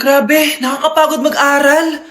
Grabe, nakakapagod mag-aral.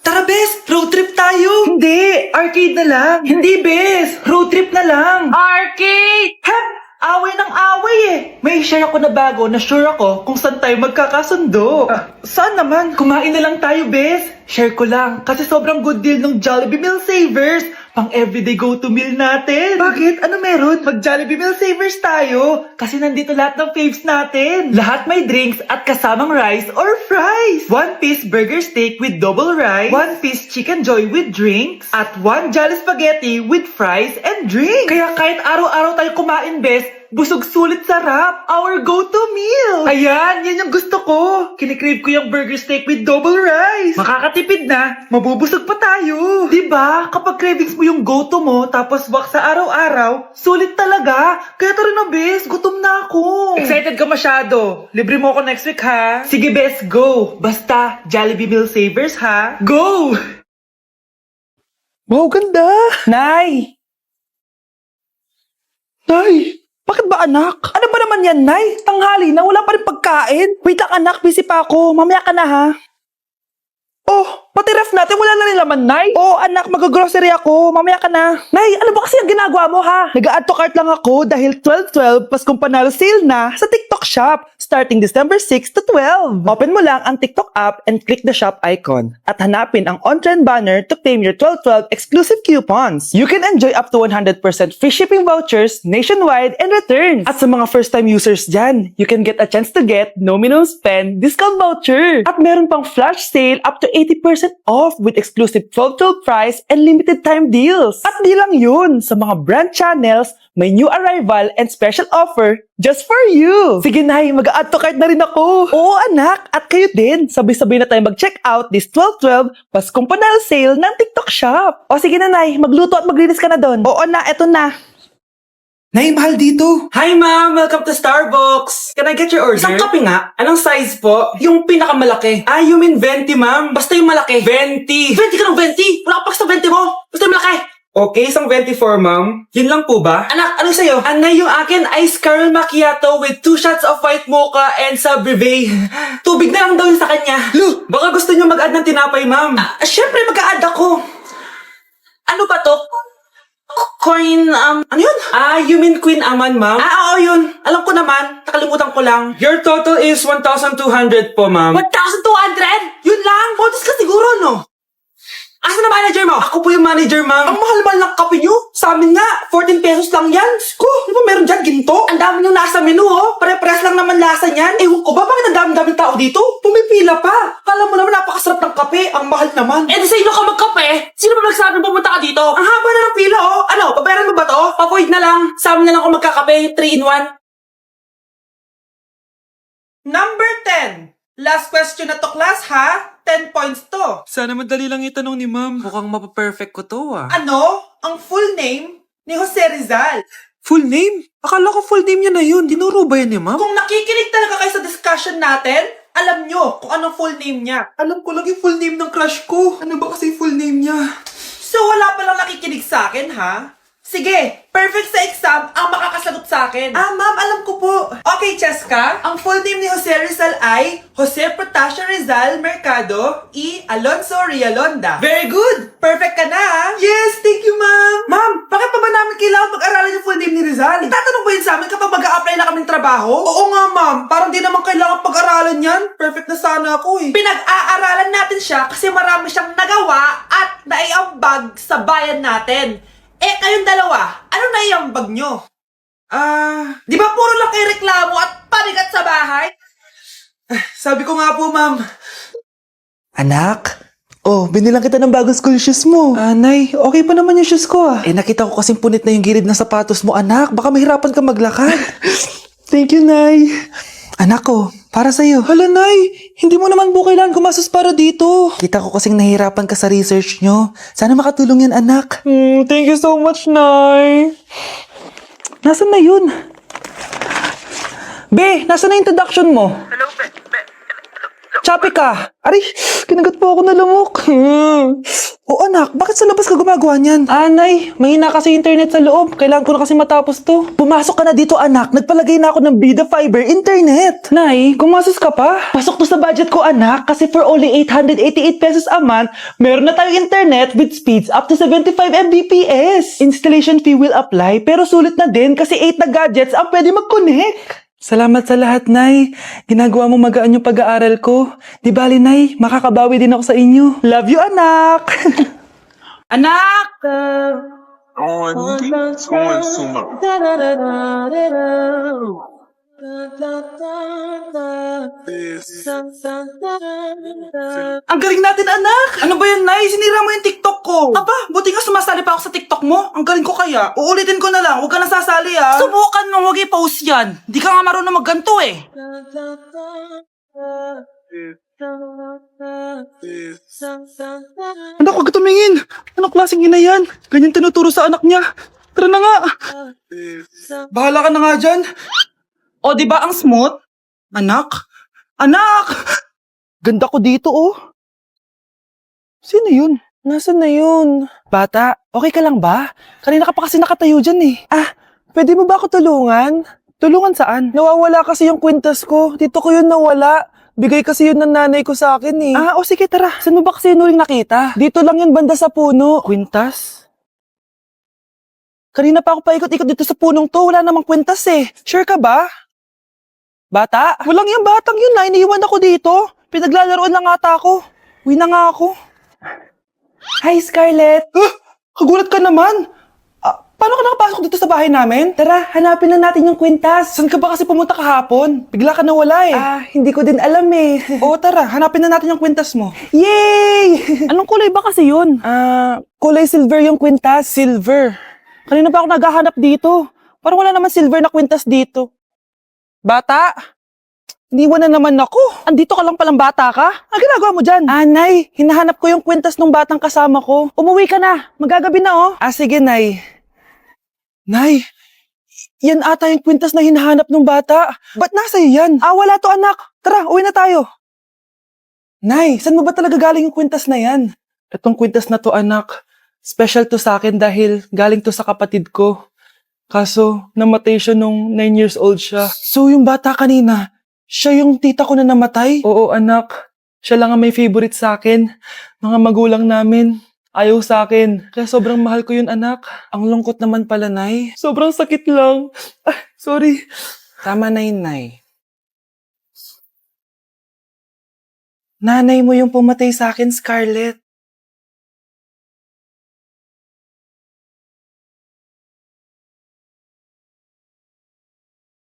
Tara, Bes, road trip tayo. Hindi, arcade na lang. Hindi, Bes, road trip na lang. Arcade! Hep! Away ng away eh. May share ako na bago na sure ako kung saan tayo magkakasundo. Saan naman? Kumain na lang tayo, Bes. Share ko lang kasi sobrang good deal ng Jollibee Meal Savers. Pang everyday go-to meal natin. Bakit? Ano meron? Mag-Jollibee Meal Savers tayo. Kasi nandito lahat ng faves natin. Lahat may drinks at kasamang rice or fries. 1-piece burger steak with double rice. 1-piece chicken joy with drinks. At 1 Jolly Spaghetti with fries and drinks. Kaya kahit araw-araw tayo kumain, Bes, busog sulit sarap. Our go-to meal. Ayan, yan yung gusto ko. Kinikrave ko yung burger steak with double rice. Makakatipid na, mabubusog pa tayo. Diba? Kapag cravings mo yung go-to mo, tapos wak sa araw-araw, sulit talaga. Kaya tara na, Bes, gutom na ako. Excited ka masyado. Libre mo ako next week, ha? Sige, Bes, go. Basta, Jollibee Meal Savers, ha? Go! Wow, ganda! Nay! Nay! Bakit ba anak? Ano ba naman yan, Nay? Tanghali na, wala pa rin pagkain. Wait lang anak, busy pa ako. Mamaya ka na ha. Oh, pati ref natin wala na rin laman, Nay. Oh, anak, mag-grocery ako. Mamaya ka na. Nay, ano ba kasi ang ginagawa mo ha? Nag-add to cart lang ako dahil 12-12 Paskong Panalo sale na sa TikTok Shop starting December 6 to 12. Open mo lang ang TikTok app and click the shop icon at hanapin ang on-trend banner to claim your 12-12 exclusive coupons. You can enjoy up to 100% free shipping vouchers nationwide and returns. At sa mga first-time users dyan, you can get a chance to get no minimum spend discount voucher. At meron pang flash sale up to 80% off with exclusive 12-12 price and limited time deals. At di lang yun, sa mga brand channels, may new arrival and special offer just for you. Sige Nay, mag-add to cart na rin ako. Oo anak, at kayo din. Sabay-sabay na tayo mag-check out this 12-12 Paskong Panalo sale ng TikTok Shop. O sige na Nay, magluto at maglinis ka na doon. Oo na, eto na. Nay, mahal dito. Hi ma'am, welcome to Starbucks. Can I get your order? Isang kape nga. Anong size po? Yung pinakamalaki. Ah, you mean 20 ma'am? Basta yung malaki. 20. 20 ka ng 20? Wala ka pa sa 20 mo. Basta yung malaki. Okay, isang 24 ma'am. Yun lang po ba? Anak, ano sa'yo? Anay, yung akin ice caramel macchiato with 2 shots of white mocha and sa brevet. Tubig na lang daw yun sa kanya. Lu, baka gusto nyo mag-add ng tinapay ma'am. Syempre mag-add ako. Ano ba to? Coin, ano yun? Ah, you mean Queen Aman, ma'am? Ah, oo yun. Alam ko naman. Nakalimutan ko lang. Your total is 1,200 po, ma'am. 1,200? Yun lang? Modest ka siguro, no? Asa na manager mo? Ako po yung manager, ma'am. Ang mahal-mahal ng kape nyo. Sa amin nga, 14 pesos lang yan. Ko, di ba meron dyan ginto? Ang dami nyo nasa menu, oh. Pare-pares lang naman lasa niyan. Ewan ko ba, bakit ang dami-daming tao dito? Pumipila pa. Kala mo naman napakasarap ng kape. Ang mahal naman. Eh, di sa inyo ka magkape? Sino ba nagsabi pumunta ka dito? Ang haba na ng pila, oh. Ano, pabayaran mo ba to? Pa-void na lang. Sa amin na lang ako magkakape. 3-in-1. Number 10. Last question na to, class, ha? 10 points to. Sana madali lang itanong ni ma'am. Mukhang mapaperfect ko to ah. Ano? Ang full name ni Jose Rizal. Full name? Akala ko full name niya na yun. Dinuro ba yan ni ma'am? Kung nakikinig talaga kayo sa discussion natin, alam nyo kung anong full name niya. Alam ko lang yung full name ng crush ko. Ano ba kasi full name niya? So wala palang nakikinig sa akin, ha? Sige, perfect sa exam ang makakasagot sa akin. Ah, ma'am, alam ko po. Okay, Cheska, ang full name ni Jose Rizal ay Jose Protasio Rizal Mercado y Alonso Rialonda. Very good! Perfect ka na, ha? Yes, thank you, ma'am. Ma'am, bakit pa ba namin kailangan pag-aralan yung full name ni Rizal? Itatanong ba yun sa amin kapag mag-a-apply na kaming trabaho? Oo nga, ma'am. Parang di naman kailangan pag-aralan yan. Perfect na sana ako, eh. Pinag-aaralan natin siya kasi marami siyang nagawa at naiambag sa bayan natin. Eh, kayong dalawa, ano naiambag nyo? Di ba puro lang kayo reklamo at panigat sa bahay? Sabi ko nga po, ma'am. Anak, binilang kita ng bagong school shoes mo. Nay, okay pa naman yung shoes ko ah. Eh, nakita ko kasing punit na yung gilid ng sapatos mo, anak. Baka mahirapan ka maglakad. Thank you, Nay. Anak ko, para sa'yo. Hala, Nay, hindi mo naman po kailangan gumastos para dito. Kita ko kasing nahihirapan ka sa research nyo. Sana makatulong yan, anak. Thank you so much, Nay. Nasaan na yun? Be, nasaan na introduction mo? Hello, Choppy ka! Aray, kinagat po ako na lumok. O anak, bakit sa labas ka gumagawa niyan? Nay, mahina kasi internet sa loob. Kailangan ko na kasi matapos to. Pumasok ka na dito anak, nagpalagay na ako ng Bida Fiber Internet. Nay, gumasos ka pa? Pasok to sa budget ko anak, kasi for only 888 pesos a month, meron na tayong internet with speeds up to 75 Mbps. Installation fee will apply, pero sulit na din kasi 8 na gadgets ang pwede mag-connect. Salamat sa lahat, Nay. Ginagawa mo magaan yung pag-aaral ko. Di bali, Nay, makakabawi din ako sa inyo. Love you, anak! Anak! Ang galing natin, anak! Ano ba yan, Nay? Sinira mo yung TikTok ko. Aba, buti nga sumasali pa ako sa TikTok mo. Ang galing ko kaya. Uulitin ko na lang. Huwag ka nasasali, ah. Subukan mo, huwag i-post yan. Di ka nga marunong magganto, eh. Anak, huwag ka tumingin. Anong klaseng ina yan? Ganyan tinuturo sa anak niya. Tara na nga. Bahala ka na nga dyan. O, di ba ang smooth? Anak? Anak! Ganda ko dito, oh. Sino yun? Nasaan na yun? Bata, okay ka lang ba? Kanina ka pa kasi nakatayo dyan, eh. Pwede mo ba ako tulungan? Tulungan saan? Nawawala kasi yung kwintas ko. Dito ko yun nawala. Bigay kasi yun ng nanay ko sa akin, eh. O sige, tara. Saan mo ba kasi yun uling nakita? Dito lang yun, banda sa puno. Kwintas? Kanina pa ako paikot-ikot dito sa punong to. Wala namang kwintas, eh. Sure ka ba? Bata? Walang yung batang yun na. Iniiwan ako dito. Pinaglalaroan lang ata ako. Uwi na nga ako. Hi, Scarlett. Kagulat ka naman. Paano ka nakapasok dito sa bahay namin? Tara, hanapin na natin yung kwintas. Saan ka ba kasi pumunta kahapon? Bigla ka nawala eh. Hindi ko din alam eh. Oo, tara, hanapin na natin yung kwintas mo. Yay! Anong kulay ba kasi yun? Kulay silver yung kwintas. Silver? Kanina pa ako naghahanap dito. Parang wala naman silver na kwintas dito. Bata? Iniwan na naman ako. Andito ka lang palang bata ka? Ang ginagawa mo dyan? Nay, hinahanap ko yung kwintas ng batang kasama ko. Umuwi ka na. Magagabi na, oh. Sige, Nay. Nay, yan ata yung kwintas na hinahanap ng bata. Ba't nasa iyo yan? Wala to, anak. Tara, uwi na tayo. Nay, saan mo ba talaga galing yung kwintas na yan? Itong kwintas na to, anak. Special to sa akin dahil galing to sa kapatid ko. Kaso, namatay siya nung 9 years old siya. So, yung bata kanina, siya yung tita ko na namatay? Oo, anak. Siya lang ang may favorite sa akin. Mga magulang namin, ayaw sa akin. Kaya sobrang mahal ko yun, anak. Ang lungkot naman pala, Nay. Sobrang sakit lang. Sorry. Tama na yun, Nay. Nanay mo yung pumatay sa akin, Scarlett.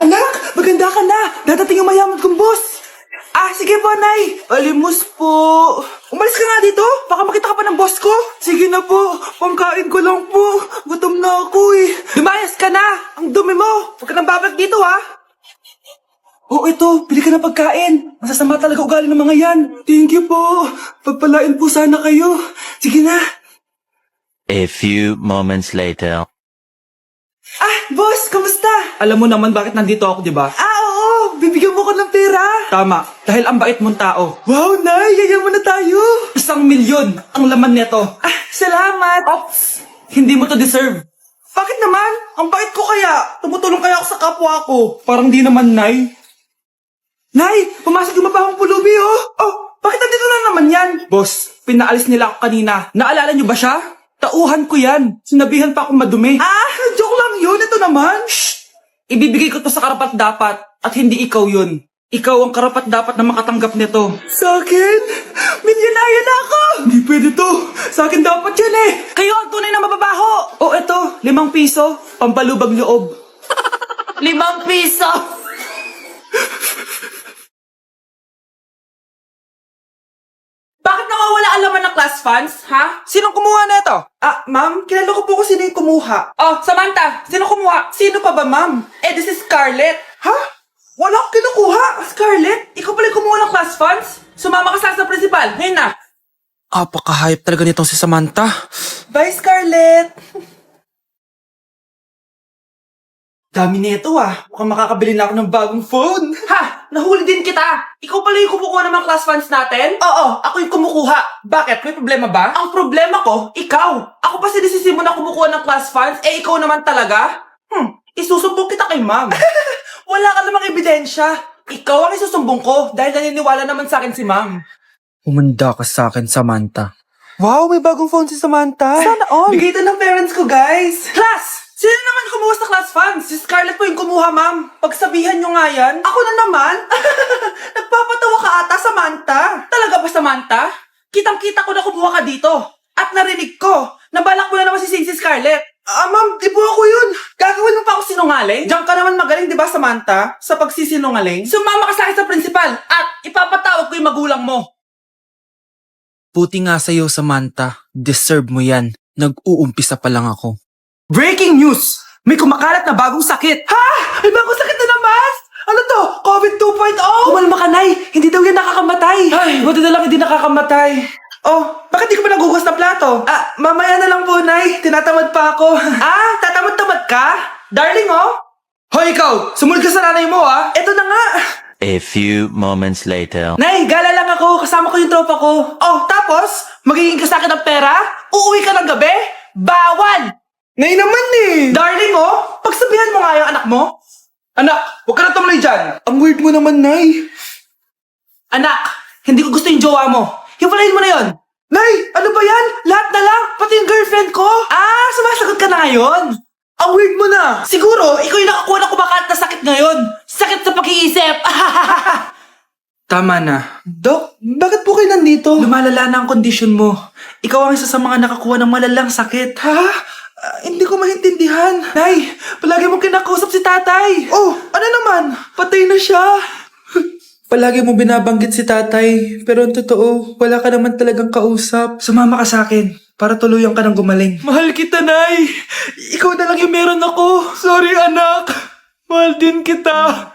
Anak, maganda ka na. Dadating yung mayaman kong boss. Sige po, Nay. Alimos po. Umalis ka nga dito. Baka makita ka pa ng boss ko. Sige na po. Pangkain ko lang po. Gutom na ako eh. Lumayas ka na. Ang dumi mo. Huwag ka nang babalik dito, ha. Ito. Bili ka ng pagkain. Masasama talaga ugali ng mga yan. Thank you po. Pagpalain po sana kayo. Sige na. A few moments later. Boss, kamusta? Alam mo naman bakit nandito ako, di ba? Oo. Bibigyan mo ko ng pera. Tama. Dahil ang bait mong tao. Wow, Nay. Yayaman na tayo. 1,000,000 ang laman nito. Salamat. Ops. Hindi mo to deserve. Bakit naman? Ang bait ko kaya. Tumutulong kaya ako sa kapwa ko. Parang di naman, Nay. Nay, pumasok yung mapahong pulubi, oh. Bakit nandito na naman yan? Boss, pinaalis nila ako kanina. Naalala niyo ba siya? Tauhan ko yan. Sinabihan pa akong madumi. Joke lang yun. Ito naman. Shh! Ibibigay ko to sa karapat-dapat at hindi ikaw yun. Ikaw ang karapat-dapat na makatanggap nito. Sa akin? Milyonaryo na ako! Hindi pwede to. Sa akin dapat yan eh. Kayo ang tunay na mababaho. Eto. 5 piso. Pampalubag loob. 5 piso! Bakit nawawala ang laman ng class funds, ha? Sinong kumuha na ito? Ma'am, kilala ko po kung sino yung kumuha. Samantha, sino kumuha? Sino pa ba, ma'am? This is Scarlett. Ha? Wala akong kinukuha. Scarlett, ikaw pala yung kumuha ng class funds? Sumama ka sa principal. Ngayon na. Apaka-hype talaga nitong si Samantha. Bye, Scarlett. Dami nito ah. Mukhang makakabili na ako ng bagong phone. Ha! Nahuli din kita! Ikaw pala yung kumukuha ng mga class funds natin? Oo, ako yung kumukuha. Bakit? May problema ba? Ang problema ko, ikaw. Ako pa sinisisi mo na kumukuha ng class funds, eh ikaw naman talaga? Isusumbong kita kay ma'am. Wala ka namang ebidensya. Ikaw ang isusumbong ko dahil naniniwala naman sa akin si ma'am. Umanda ka sa akin, Samantha. Wow, may bagong phone si Samantha. Sana all. Bigay ito ng parents ko, guys. Class! Sino naman kumuha sa class funds? Si Scarlett po yung kumuha, ma'am. Pagsabihan nyo nga yan. Ako na naman? Nagpapatawa ka ata, Samantha. Talaga ba, Samantha? Kitang-kita ko na kumuha ka dito. At narinig ko, nabalak mo na naman si Scarlett. Ma'am, di po ako yun. Gagawin mo pa ako sinungaling? Diyan ka naman magaling, di ba, Samantha? Sa pagsisinungaling? Sumama ka sa akin sa principal at ipapatawag ko yung magulang mo. Buti nga sa'yo, Samantha. Deserve mo yan. Nag-uumpisa pa lang ako. Breaking news! May kumakalat na bagong sakit. Ha? May bagong sakit na naman? Ano to? COVID 2.0? Kumalma ka, Nay. Hindi daw yan nakakamatay. Ay, buti na lang hindi nakakamatay. Oh, bakit di ko pa nagugas ng plato? Mamaya na lang po, Nay. Tinatamad pa ako. Tatamad-tamad ka? Darling, oh. Hoy, ikaw! Sumunod ka sa nanay mo, ah. Eto na nga. A few moments later. Nay, gala lang ako. Kasama ko yung tropa ko. Oh, tapos? Magiging ka sa akin ng pera? Uuwi ka ng gabi? Bawal! Nay naman eh! Darling, oh! Pagsabihan mo nga yung anak mo. Anak, huwag ka na tumuloy dyan. Ang weird mo naman, Nay. Anak, hindi ko gusto yung jowa mo. Hiwalayin mo na yon. Nay, ano ba yan? Lahat na lang, pati yung girlfriend ko. Sumasagot ka na ngayon. Ang weird mo na. Siguro, ikaw yung nakakuha na kumakalat na sakit ngayon. Sakit sa pag-iisip. Tama na. Dok, bakit po kayo nandito? Lumalala na ang kondisyon mo. Ikaw ang isa sa mga nakakuha ng malalang sakit. Ha? Hindi ko maintindihan. Nay, palagi mo kinakausap si tatay. Oh, ano naman? Patay na siya. Palagi mo binabanggit si tatay, pero ang totoo, wala ka naman talagang kausap. Sumama ka sa akin, para tuluyan ka ng gumaling. Mahal kita, Nay. Ikaw na lang yung meron ako. Sorry, anak. Mahal din kita.